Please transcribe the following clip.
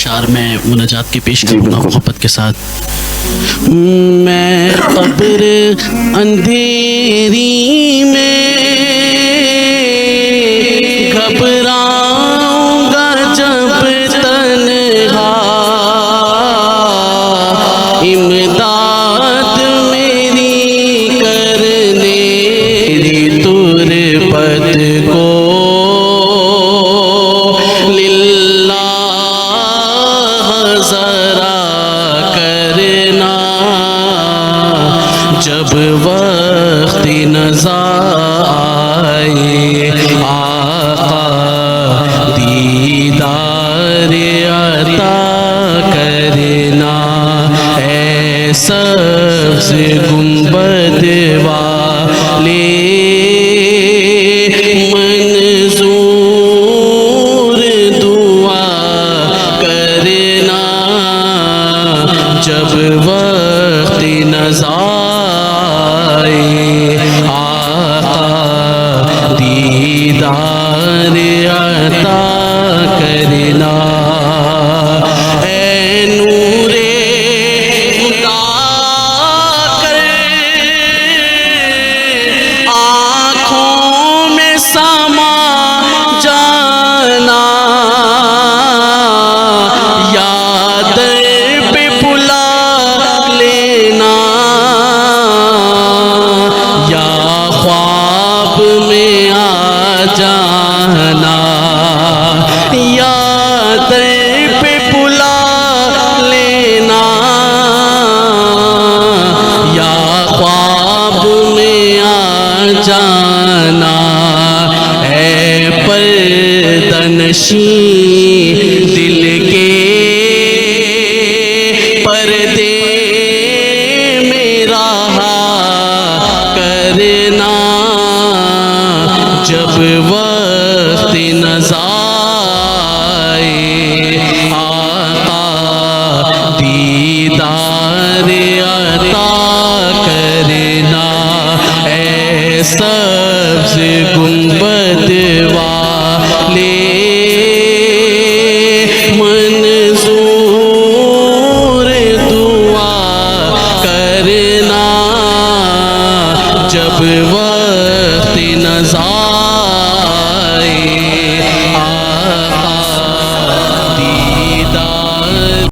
اشعار میں مناجات کے پیش کروں گا محبت کے ساتھ. میں قبر اندھیری میں گھبراؤں گا جب تنہا، امداد میری کرنے تیری تربت کو للہ ذرا کرنا. جب وقت نزا آئے آقا دیدار عطا کرنا. اے سبز گنبد والے منظور دعا کرنا. جب وقت نزا آئے آقا دیدار عطا کرنا. اے نور خدا کر آنکھوں میں سما جانا، یا در پہ بلا لینا، یا خواب میں آ جانا. یا در پہ بلا لینا، یا خواب میں آ جانا. اے پردہ نشین دل کے پردے میں رہا کرنا. جب وقت نزا آئے آقا دیدار عطا کرنا. اے سبز گنبد والے منظور دعا کرنا. جب